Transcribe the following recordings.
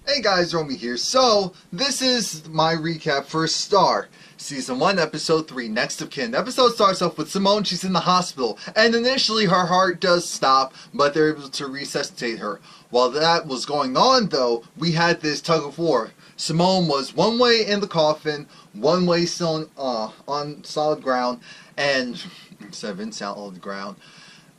Hey guys, Romie here. So, this is my recap for Star. Season 1, Episode 3, Next of Kin. The episode starts off with Simone. She's in the hospital, and initially her heart does stop, but they're able to resuscitate her. While that was going on, though, we had this tug of war. Simone was one way in the coffin, one way still on solid ground, and instead of in solid ground.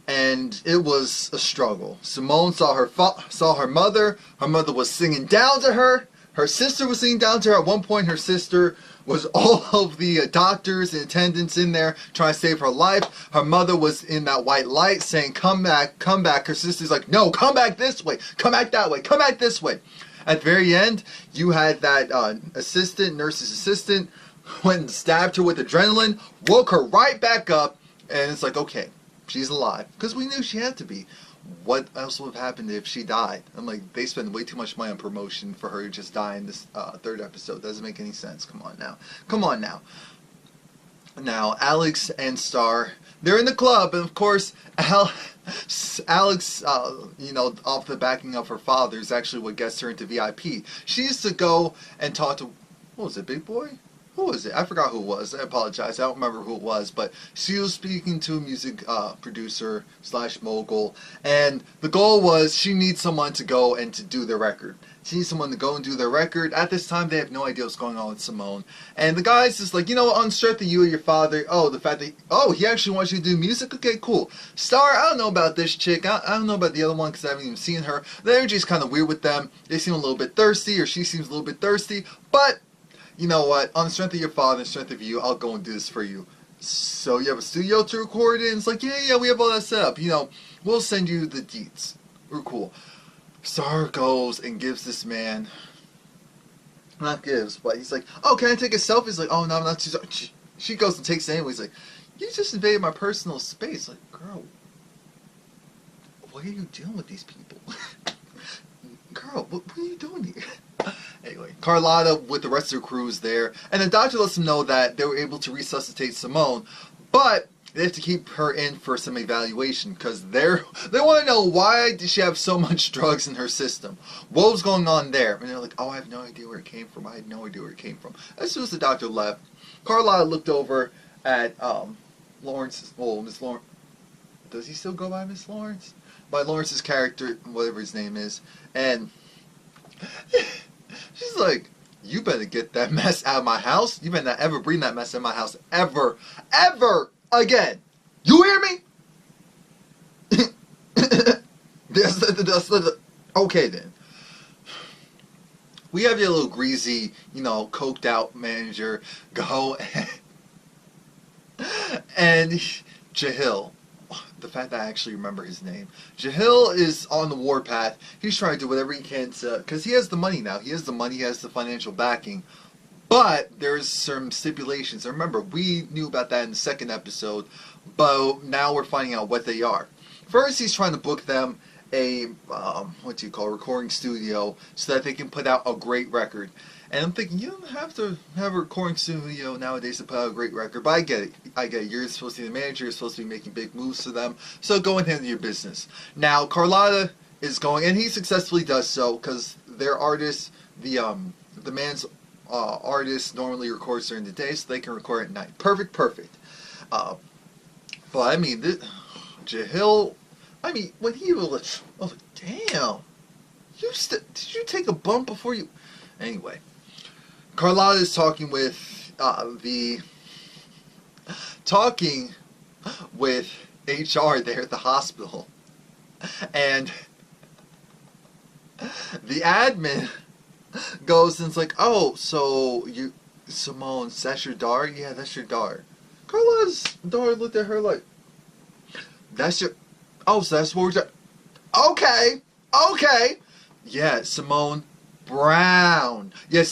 And it was a struggle. Simone saw her mother. Her mother was singing down to her. Her sister was singing down to her. At one point, her sister was all of the doctors and attendants in there trying to save her life. Her mother was in that white light saying, "Come back, come back." Her sister's like, "No, come back this way. Come back that way. Come back this way." At the very end, you had that nurse's assistant, went and stabbed her with adrenaline, woke her right back up, and it's like, okay, she's alive. Because we knew she had to be. What else would have happened if she died? I'm like, they spend way too much money on promotion for her to just die in this third episode. Doesn't make any sense. Come on now. Come on now. Now, Alex and Star, they're in the club, and of course, Alex, off the backing of her father, is actually what gets her into VIP. She used to go and talk to, what was it, Big Boy? Who was it? I forgot who it was. I apologize. I don't remember who it was, but she was speaking to a music producer / mogul, and the goal was she needs someone to go and to do their record. She needs someone to go and do their record. At this time, they have no idea what's going on with Simone. And the guy's just like, on strength of you and your father, the fact that, he actually wants you to do music? Okay, cool. Star, I don't know about this chick. I don't know about the other one because I haven't even seen her. The energy's kind of weird with them. They seem a little bit thirsty, or she seems a little bit thirsty, but you know what? On the strength of your father and strength of you, I'll go and do this for you. So you have a studio to record in? It's like, yeah, we have all that set up. We'll send you the deets. We're cool. Star goes and gives this man, not gives, but he's like, oh, can I take a selfie? He's like, oh, no, I'm not too sorry. She goes and takes it anyway. He's like, you just invaded my personal space. Like, girl, what are you doing with these people? Girl, what are you doing here? Anyway, Carlotta with the rest of the crew is there, and the doctor lets them know that they were able to resuscitate Simone, but they have to keep her in for some evaluation because they want to know, why did she have so much drugs in her system? What was going on there? And they're like, oh, I have no idea where it came from. I had no idea where it came from. As soon as the doctor left, Carlotta looked over at Lawrence. Well, Miss Lawrence. Does he still go by Miss Lawrence? By Lawrence's character, whatever his name is, and she's like, you better get that mess out of my house. You better not ever bring that mess in my house ever again. You hear me? Okay then. We have your little greasy, coked out manager go and Jahil. The fact that I actually remember his name. Jahil is on the warpath. He's trying to do whatever he can to, because he has the money now. He has the money, he has the financial backing. But there's some stipulations. Remember, we knew about that in the second episode, but now we're finding out what they are. First, he's trying to book them a, recording studio so that they can put out a great record. And I'm thinking, you don't have to have a recording studio nowadays to put out a great record, but I get it. You're supposed to be the manager, you're supposed to be making big moves for them, so go and handle your business. Now, Carlotta is going, and he successfully does so, because their artist, the man's artist normally records during the day, so they can record at night. Perfect. But, I mean, Jahil, when he was, I was like, damn, did you take a bump before you... Anyway, Carlotta is talking with HR there at the hospital, and the admin goes and is like, oh, so Simone, that's your daughter? Yeah, that's your daughter. Carlotta's daughter looked at her like, so that's what we're doing. Okay. Yeah, Simone Brown. Yes.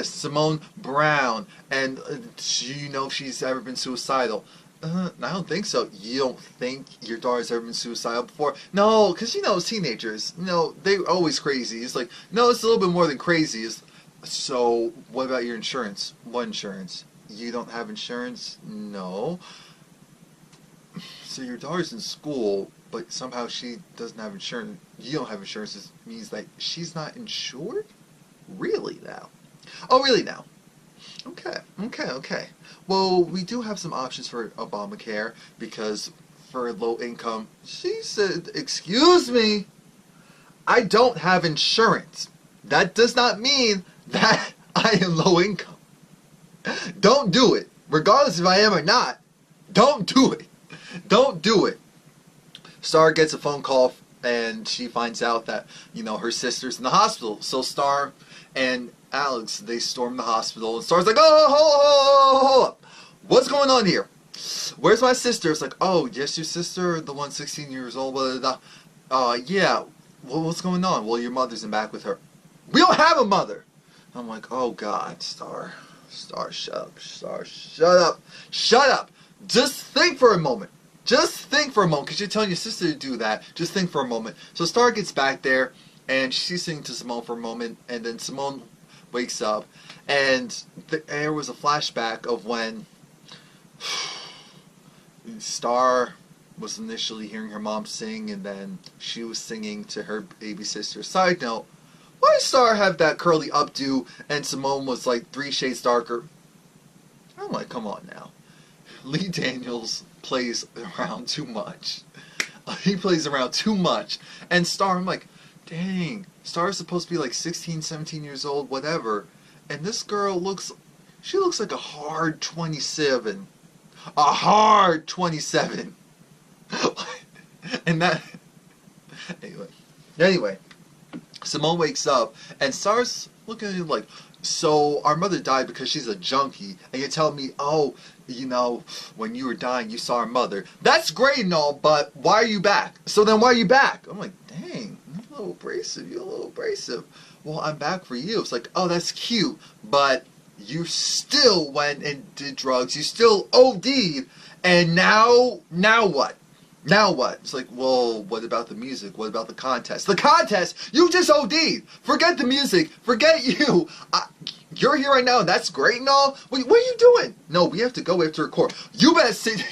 Simone Brown. And do you know if she's ever been suicidal? I don't think so. You don't think your daughter's ever been suicidal before? No, because teenagers, they're always crazy. It's like, no, it's a little bit more than crazy. So, what about your insurance? What insurance? You don't have insurance? No. So your daughter's in school, but somehow she doesn't have insurance. You don't have insurance. It means that she's not insured? Really now? Oh, really now? Okay, okay, okay. Well, we do have some options for Obamacare because for low income, she said, excuse me, I don't have insurance. That does not mean that I am low income. Don't do it. Regardless if I am or not, don't do it. Don't do it. Star gets a phone call and she finds out that, you know, her sister's in the hospital. So Star and Alex, they storm the hospital and Star's like, oh, hold up. What's going on here? Where's my sister? It's like, oh, yes, your sister, the one 16 years old, blah, blah, blah. Yeah, well, what's going on? Well, your mother's in back with her. We don't have a mother. I'm like, oh, God, Star, shut up. Star, shut up. Shut up. Just think for a moment. Just think for a moment, because you're telling your sister to do that. Just think for a moment. So Star gets back there, and she's singing to Simone for a moment, and then Simone wakes up, and there was a flashback of when Star was initially hearing her mom sing, and then she was singing to her baby sister. Side note, why did Star have that curly updo, and Simone was like 3 shades darker? I'm like, come on now. Lee Daniels plays around too much. He plays around too much. And Star, I'm like, dang, Star is supposed to be like 16, 17 years old, whatever. And this girl she looks like a hard 27. A hard 27. And that, anyway, Simone wakes up and Star's looking at him like, so our mother died because she's a junkie, and you're telling me, oh, you know, when you were dying, you saw our mother. That's great and all, but why are you back? So then why are you back? I'm like, dang, you're a little abrasive. You're a little abrasive. Well, I'm back for you. It's like, oh, that's cute, but you still went and did drugs. You still OD'd, and now what? Now what? It's like, well, what about the music? What about the contest? The contest? You just OD'd. Forget the music. Forget you. You're here right now, and that's great and all. What are you doing? No, we have to go. We have to record. You better sit.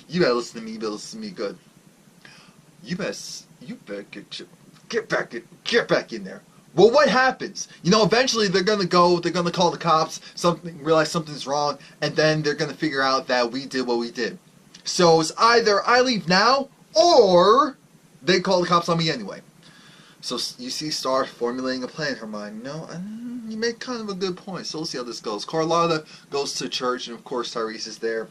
You better listen to me. You better listen to me good. You better get back in there. Well, what happens? You know, eventually they're gonna call the cops. Realize something's wrong, and then they're gonna figure out that we did what we did. So it's either I leave now, or they call the cops on me anyway. So you see Star formulating a plan in her mind. No, you make kind of a good point. So we'll see how this goes. Carlotta goes to church, and of course Tyrese is there.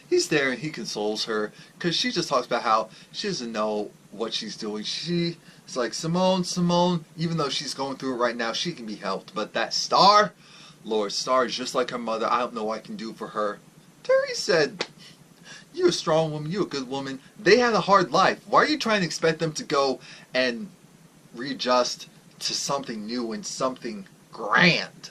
He's there, and he consoles her, because she just talks about how she doesn't know what she's doing. She's like, Simone, even though she's going through it right now, she can be helped. But that Star, Lord, Star is just like her mother. I don't know what I can do for her. Tyrese said, you're a strong woman, you're a good woman. They had a hard life. Why are you trying to expect them to go and readjust to something new and something grand?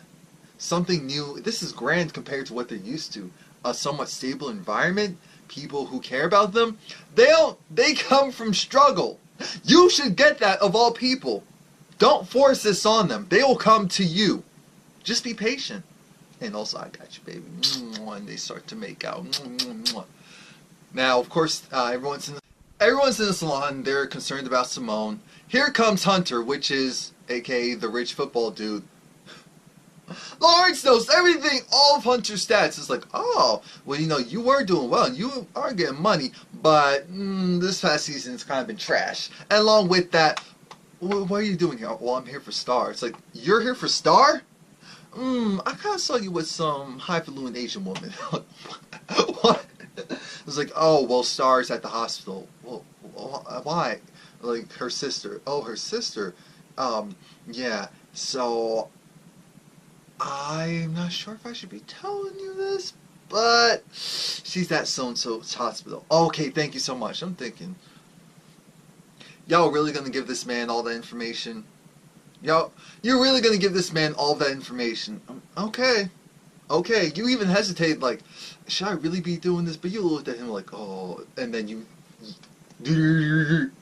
Something new. This is grand compared to what they're used to. A somewhat stable environment. People who care about them. They come from struggle. You should get that of all people. Don't force this on them. They will come to you. Just be patient. And also, I got you, baby. And they start to make out. Now, of course, everyone's in the salon. They're concerned about Simone. Here comes Hunter, which is, aka the rich football dude. Lawrence knows everything, all of Hunter's stats. It's like, oh, well, you know, you were doing well. You are getting money, but this past season has kind of been trash. And along with that, what are you doing here? Well, I'm here for Star. It's like, you're here for Star? I kind of saw you with some highfalutin Asian woman. What? It's like, oh, well, Star's at the hospital. Well, why? Like, her sister. Oh, her sister. Yeah. So, I'm not sure if I should be telling you this, but she's at so-and-so's hospital. Okay, thank you so much. I'm thinking, y'all really gonna give this man all that information? You're really gonna give this man all that information? Okay. You even hesitate, like, should I really be doing this? But you looked at him like, oh, and then you,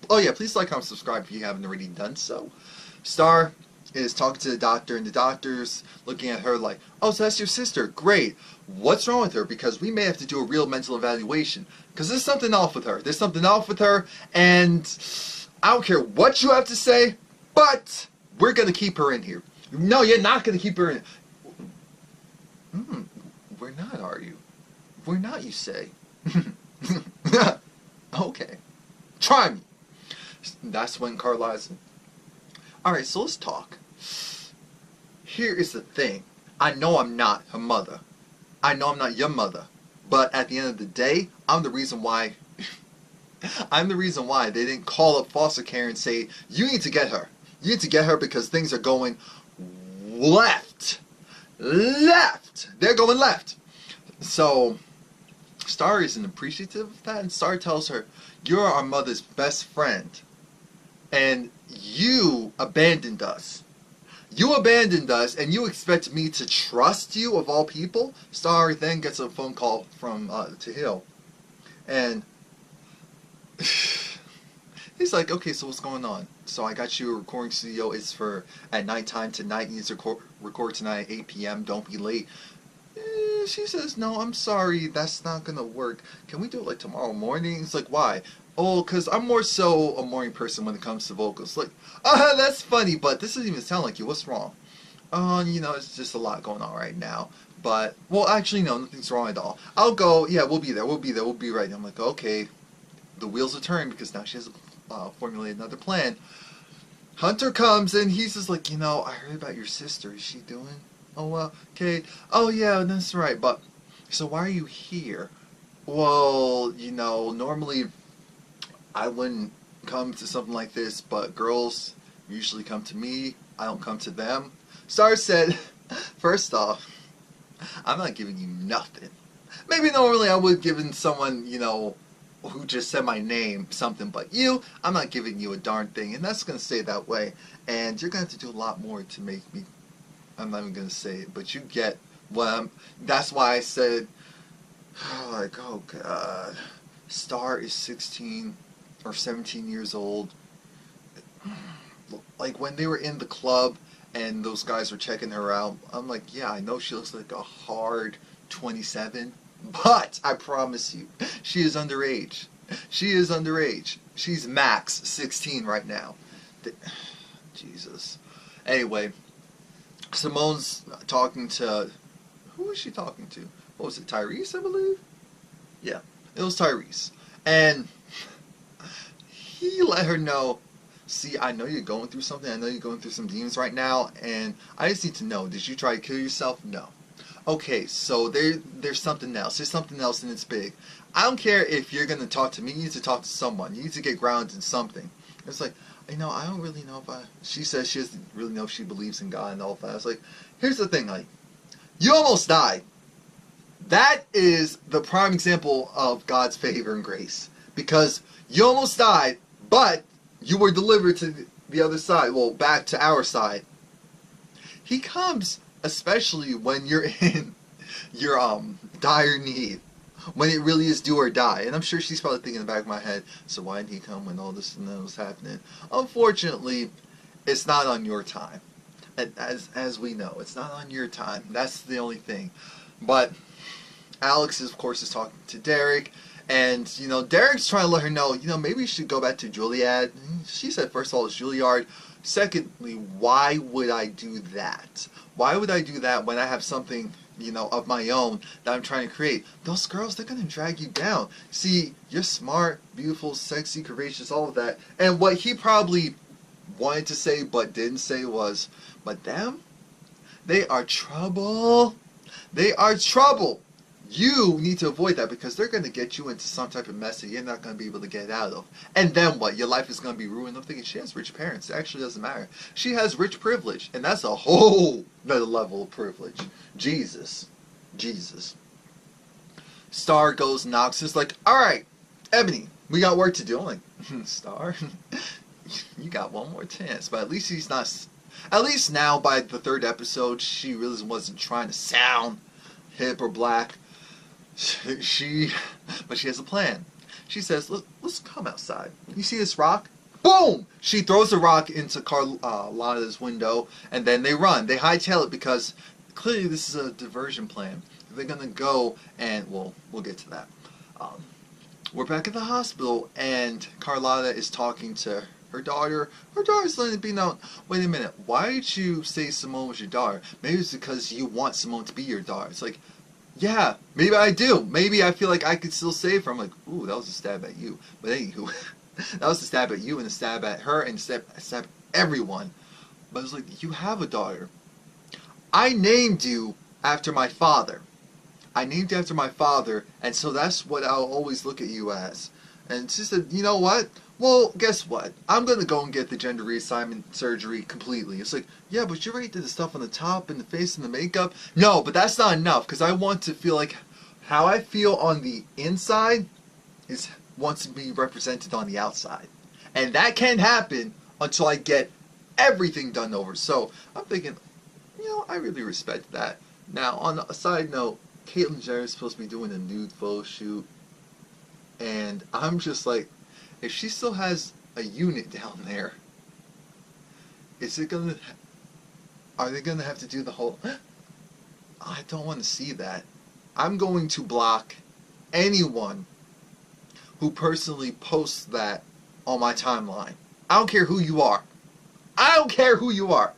oh yeah, please like, comment, subscribe if you haven't already done so. Star is talking to the doctor, and the doctor's looking at her like, oh, so that's your sister, great. What's wrong with her? Because we may have to do a real mental evaluation, because there's something off with her. There's something off with her, and I don't care what you have to say, but we're going to keep her in here. No, you're not gonna keep her in. We're not, are you? We're not, you say. Okay. Try me. That's when Carlisle's. Alright, so let's talk. Here is the thing. I know I'm not her mother. I know I'm not your mother. But at the end of the day, I'm the reason why. I'm the reason why they didn't call up foster care and say, you need to get her. You need to get her because things are going left. Left. They're going left. So, Star isn't appreciative of that. And Star tells her, you're our mother's best friend. And you abandoned us. You abandoned us, and you expect me to trust you of all people? Star then gets a phone call from Tahil. And he's like, okay, so what's going on? So I got you a recording studio. It's for at nighttime tonight. You need to record tonight at 8 p.m. Don't be late. She says, no, I'm sorry. That's not going to work. Can we do it like tomorrow morning? It's like, why? Oh, because I'm more so a morning person when it comes to vocals. Like, that's funny, but this doesn't even sound like you. What's wrong? It's just a lot going on right now. But, well, actually, no, nothing's wrong at all. I'll go. Yeah, we'll be there. We'll be there. We'll be ready. I'm like, okay. The wheels are turning because now she has formulated another plan. Hunter comes and he's just like, I heard about your sister. Is she doing? Oh, well, okay. Oh, yeah, that's right. But, so why are you here? Well, normally I wouldn't come to something like this, but girls usually come to me. I don't come to them. Star said, first off, I'm not giving you nothing. Maybe normally I would give someone, who just said my name something, but you, I'm not giving you a darn thing, and that's going to stay that way. And you're going to have to do a lot more to make me, I'm not even going to say it, but you get what that's why I said, oh God, Star is 16 or 17 years old. Like when they were in the club and those guys were checking her out, I'm like, yeah, I know she looks like a hard 27, but I promise you, she is underage. She is underage. She's max 16 right now. Jesus. Anyway, Simone's talking to, who was she talking to? What was it, Tyrese, I believe? Yeah, it was Tyrese. And he let her know, see, I know you're going through something. I know you're going through some demons right now, and I just need to know, did you try to kill yourself? No. Okay, so there's something else. There's something else, and it's big. I don't care if you're going to talk to me. You need to talk to someone. You need to get grounded in something. It's like, I don't really know if she says she doesn't really know if she believes in God and all that. It's like, here's the thing, like, you almost died. That is the prime example of God's favor and grace. Because you almost died, but you were delivered to the other side. Well, back to our side. He comes, especially when you're in your dire need. When it really is do or die. And I'm sure she's probably thinking in the back of my head, so why didn't he come when all this and that was happening? Unfortunately, it's not on your time. As we know, it's not on your time. That's the only thing. But Alex, of course, is talking to Derek. And, Derek's trying to let her know, maybe you should go back to Juilliard. She said, first of all, it's Juilliard. Secondly, why would I do that? Why would I do that when I have something, of my own that I'm trying to create? Those girls, they're going to drag you down. See, you're smart, beautiful, sexy, courageous, all of that. And what he probably wanted to say but didn't say was, but them, they are trouble. They are trouble. You need to avoid that because they're going to get you into some type of mess that you're not going to be able to get out of. And then what? Your life is going to be ruined. I'm thinking she has rich parents. It actually doesn't matter. She has rich privilege. And that's a whole nother level of privilege. Jesus. Star goes, knocks. It's like, alright, Ebony, we got work to do. I'm like, Star, you got one more chance. But at least he's not... At least now, by the third episode, she really wasn't trying to sound hip or black. But she has a plan. She says, let's come outside. You see this rock? Boom! She throws the rock into Carlotta's window, and then they run. They hightail it because clearly this is a diversion plan. They're going to go, and we'll get to that. We're back at the hospital, and Carlotta is talking to her daughter's letting it be known. Wait a minute, why did you say Simone was your daughter? Maybe it's because you want Simone to be your daughter. It's like, yeah, maybe I do. Maybe I feel like I could still save her. I'm like, ooh, that was a stab at you. But anywho, that was a stab at you and a stab at her and a stab at everyone. But it's like, you have a daughter. I named you after my father. I named you after my father, and so that's what I'll always look at you as. And she said, you know what? Well, guess what? I'm going to go and get the gender reassignment surgery completely. It's like, yeah, but you already did the stuff on the top and the face and the makeup. No, but that's not enough, because I want to feel like how I feel on the inside is wants to be represented on the outside. And that can't happen until I get everything done over. So I'm thinking, you know, I really respect that. Now, on a side note, Caitlyn Jenner is supposed to be doing a nude photo shoot. And I'm just like, if she still has a unit down there, are they gonna have to do the whole, I don't want to see that. I'm going to block anyone who personally posts that on my timeline. I don't care who you are. I don't care who you are.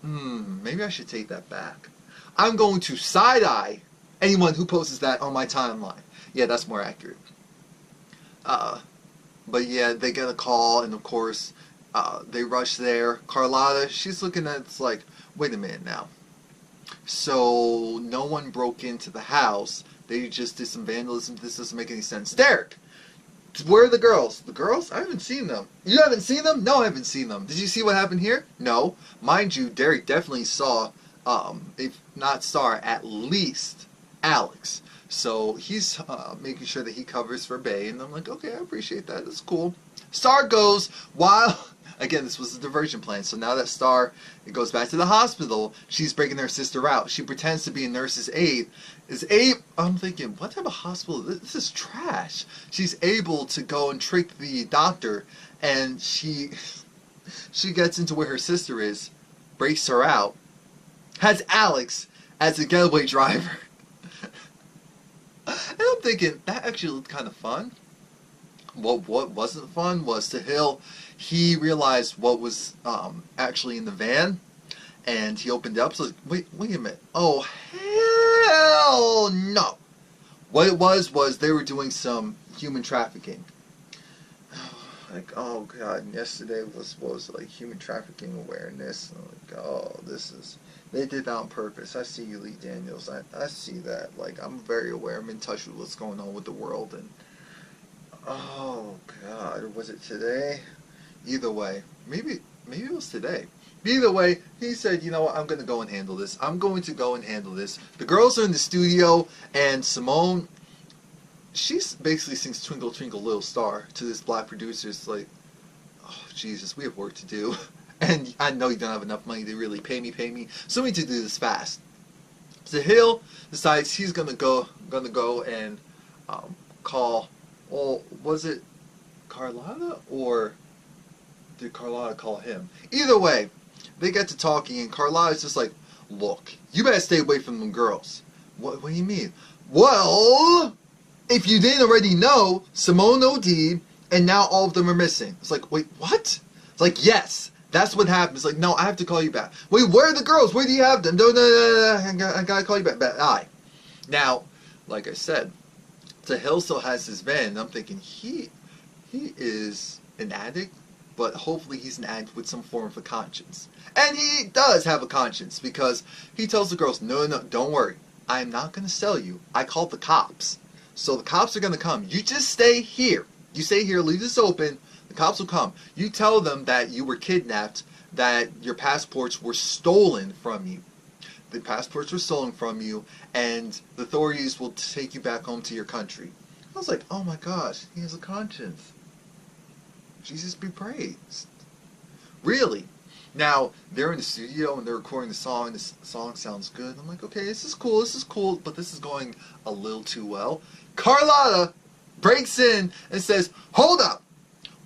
Maybe I should take that back. I'm going to side-eye anyone who posts that on my timeline. Yeah, that's more accurate. But yeah, they get a call, and of course, they rush there. Carlotta, she's looking at it's like, wait a minute now. So, no one broke into the house. They just did some vandalism. This doesn't make any sense. Derek! Where are the girls? The girls? I haven't seen them. You haven't seen them? No, I haven't seen them. Did you see what happened here? No. Mind you, Derek definitely saw, if not Star, at least Alex. So he's making sure that he covers for Bay, and I'm like, okay, I appreciate that. That's cool. Star goes while, again, this was a diversion plan. So now that Star goes back to the hospital, she's breaking her sister out. She pretends to be a nurse's aide. I'm thinking, what type of hospital? This is trash. She's able to go and trick the doctor, and she gets into where her sister is, breaks her out, has Alex as a getaway driver. And I'm thinking, that actually looked kind of fun. What wasn't fun was Sahil, he realized what was actually in the van, and he opened it up, so wait a minute. Oh, hell no. What it was they were doing some human trafficking. Like, oh god, yesterday was like human trafficking awareness. I'm like, oh, they did that on purpose. I see you, Lee Daniels. I see that. Like, I'm very aware. I'm in touch with what's going on with the world. And, oh, God. Was it today? Either way. Maybe it was today. Either way, he said, you know what, I'm going to go and handle this. I'm going to go and handle this. The girls are in the studio, and Simone, she basically sings Twinkle Twinkle Little Star to this black producer. It's like, oh, Jesus, we have work to do. And I know you don't have enough money to really pay me. So we need to do this fast. So Hill decides he's gonna go and call. Well, was it Carlotta or did Carlotta call him? Either way, they get to talking, and Carlotta's just like, "Look, you better stay away from them girls." What do you mean? Well, if you didn't already know, Simone OD'd, and now all of them are missing. It's like, wait, what? It's like, yes. That's what happened. It's like, no, I have to call you back. Wait, where are the girls? Where do you have them? No, I gotta call you back. Aye. Now, like I said, Sahil still has his van, and I'm thinking he is an addict, but hopefully he's an addict with some form of a conscience. And he does have a conscience, because he tells the girls, no, don't worry. I am not going to sell you. I called the cops. So the cops are going to come. You just stay here. You stay here, leave this open. The cops will come. You tell them that you were kidnapped, that your passports were stolen from you. The passports were stolen from you, and the authorities will take you back home to your country. I was like, oh my gosh, he has a conscience. Jesus be praised. Really? Now, they're in the studio and they're recording the song. This song sounds good. I'm like, okay, this is cool, but this is going a little too well. Carlotta breaks in and says, hold up.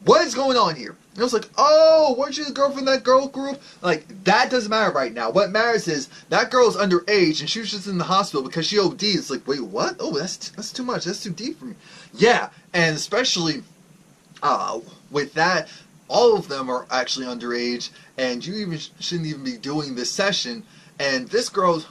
What is going on here? And I was like, oh, weren't you the girl from that girl group? Like, that doesn't matter right now. What matters is that girl is underage and she was just in the hospital because she OD'd. It's like, wait, what? Oh, that's too much. That's too deep for me. Yeah, and especially with that, all of them are actually underage, and you even shouldn't even be doing this session. And this girl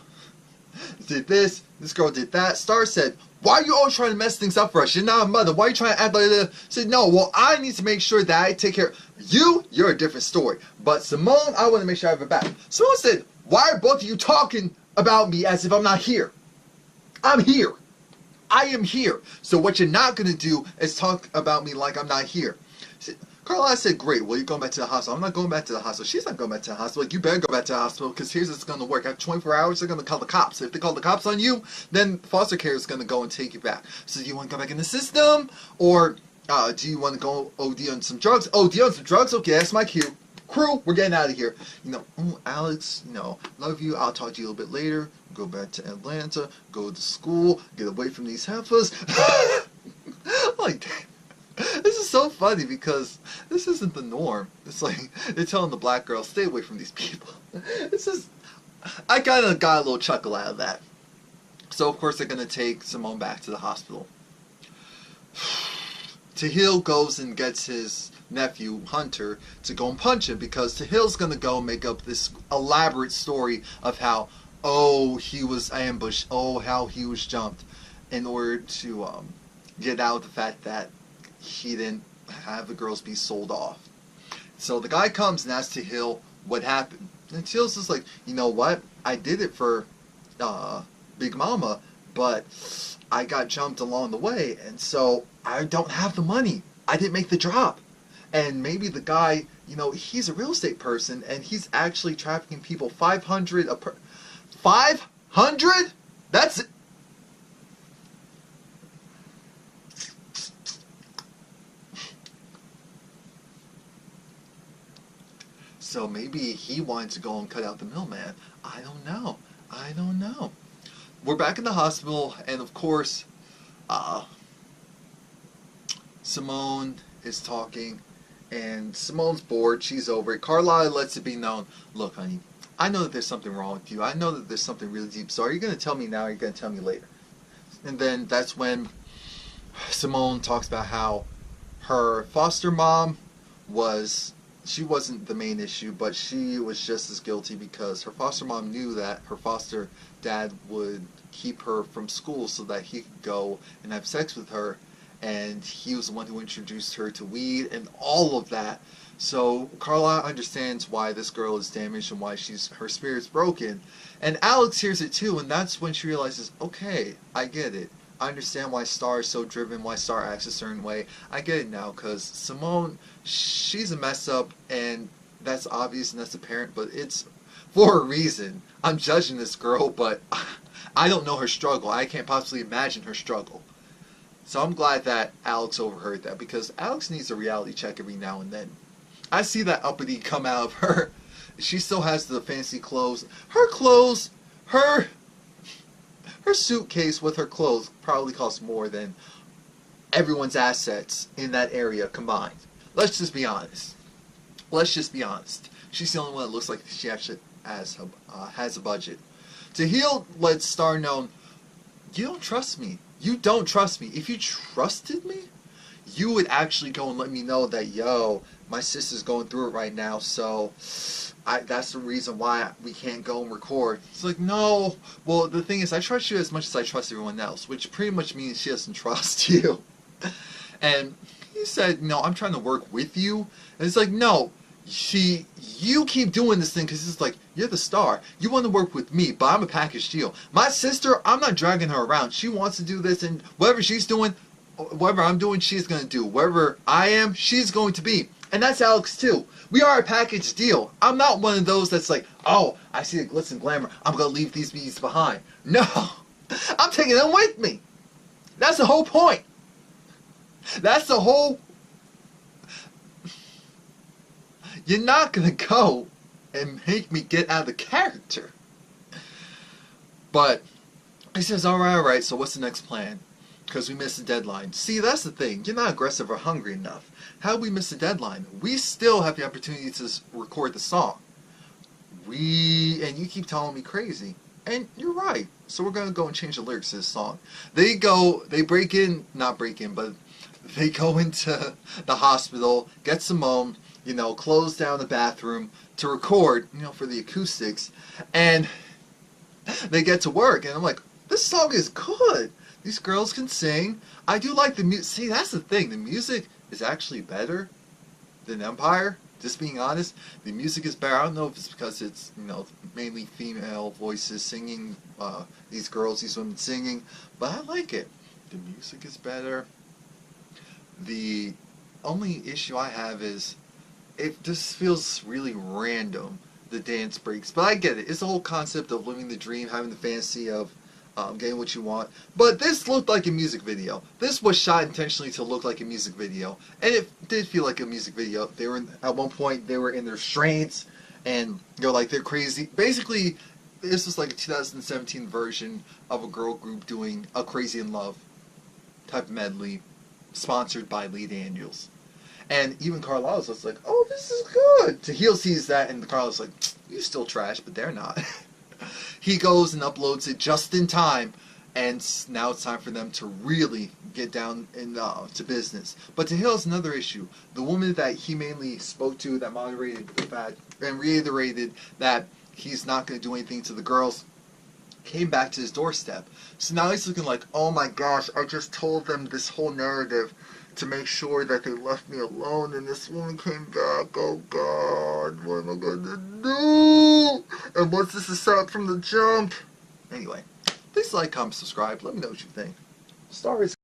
did this girl did that. Star said, why are you always trying to mess things up for us? You're not a mother. Why are you trying to act like that? Said, no, well, I need to make sure that I take care of you. You're a different story. But Simone, I want to make sure I have her back. Simone said, why are both of you talking about me as if I'm not here? I'm here. I am here. So what you're not going to do is talk about me like I'm not here. Carla said, great, well, you're going back to the hospital. I'm not going back to the hospital. She's not going back to the hospital. Like, you better go back to the hospital, because here's what's going to work. After 24 hours, they're going to call the cops. If they call the cops on you, then foster care is going to go and take you back. So do you want to go back in the system? Or do you want to go OD on some drugs? OD on some drugs? Okay, that's my cue. Crew, we're getting out of here. You know, oh, Alex, you know, love you. I'll talk to you a little bit later. Go back to Atlanta. Go to school. Get away from these heifers. Like, this is so funny because this isn't the norm. It's like they're telling the black girl, stay away from these people. This is, I kind of got a little chuckle out of that. So of course they're going to take Simone back to the hospital. Tahil goes and gets his nephew, Hunter, to go and punch him, because Tahil's going to go and make up this elaborate story of how, oh, he was ambushed, oh, how he was jumped, in order to get out the fact that he didn't have the girls be sold off. So the guy comes and asks Tahil what happened. And Tahil's just like, you know what? I did it for Big Mama, but I got jumped along the way, and so I don't have the money. I didn't make the drop. And maybe the guy, you know, he's a real estate person, and he's actually trafficking people 500 a per... 500? That's it. So maybe he wanted to go and cut out the middleman. I don't know. I don't know. We're back in the hospital, and of course, Simone is talking, and Simone's bored. She's over it. Carlisle lets it be known, look, honey, I know that there's something wrong with you. I know that there's something really deep. So are you going to tell me now, or are you going to tell me later? And then that's when Simone talks about how her foster mom was... she wasn't the main issue, but she was just as guilty, because her foster mom knew that her foster dad would keep her from school so that he could go and have sex with her, and he was the one who introduced her to weed and all of that. So Carla understands why this girl is damaged and why her spirit's broken, and Alex hears it too, and that's when she realizes, okay, I get it. I understand why Star is so driven, why Star acts a certain way. I get it now, because Simone, she's a mess up, and that's obvious and that's apparent, but it's for a reason. I'm judging this girl, but I don't know her struggle. I can't possibly imagine her struggle. So I'm glad that Alex overheard that, because Alex needs a reality check every now and then. I see that uppity come out of her. She still has the fancy clothes. Her clothes, her suitcase with her clothes probably costs more than everyone's assets in that area combined. Let's just be honest. Let's just be honest. She's the only one that looks like she actually has a budget. Tahil lets Star know, you don't trust me. You don't trust me. If you trusted me, you would actually go and let me know that, yo, my sister's going through it right now, so that's the reason why we can't go and record. It's like, no. Well, the thing is, I trust you as much as I trust everyone else, which pretty much means she doesn't trust you. And he said, no, I'm trying to work with you. And it's like, no, you keep doing this thing because it's like, you're the star. You want to work with me, but I'm a package deal. My sister, I'm not dragging her around. She wants to do this, and whatever she's doing, whatever I'm doing, she's going to do. Wherever I am, she's going to be. And that's Alex too. We are a package deal. I'm not one of those that's like, oh, I see the glitz and glamour, I'm going to leave these bees behind. No. I'm taking them with me. That's the whole point. That's the whole... You're not going to go and make me get out of the character. But he says, alright, so what's the next plan? Because we missed the deadline. See, that's the thing. You're not aggressive or hungry enough. How did we miss the deadline? We still have the opportunity to record the song. And you keep telling me crazy. And you're right. So we're going to go and change the lyrics to this song. They go into the hospital, get Simone, close down the bathroom to record, for the acoustics, and they get to work, and I'm like, this song is good. These girls can sing. I do like the music. See, that's the thing. The music is actually better than Empire. Just being honest, the music is better. I don't know if it's because it's, mainly female voices singing, these girls, these women singing, but I like it. The music is better. The only issue I have is it just feels really random, the dance breaks. But I get it. It's the whole concept of living the dream, having the fantasy of getting what you want. But this looked like a music video. This was shot intentionally to look like a music video, and it did feel like a music video. They were at one point they were in their strains, and they're crazy. Basically, this was like a 2017 version of a girl group doing a Crazy in Love type medley, sponsored by Lee Daniels. And even Carlos was like, "Oh, this is good." Tahil sees that, and Carlos like, "You still trash, but they're not." He goes and uploads it just in time, and now it's time for them to really get down to business. But Tahil's another issue. The woman that he mainly spoke to, that moderated the fact and reiterated that he's not going to do anything to the girls, came back to his doorstep. So now he's looking like, oh my gosh, I just told them this whole narrative to make sure that they left me alone, and this woman came back. Oh God, what am I going to do? And once this is set up from the jump. Anyway, please like, comment, subscribe. Let me know what you think. Star is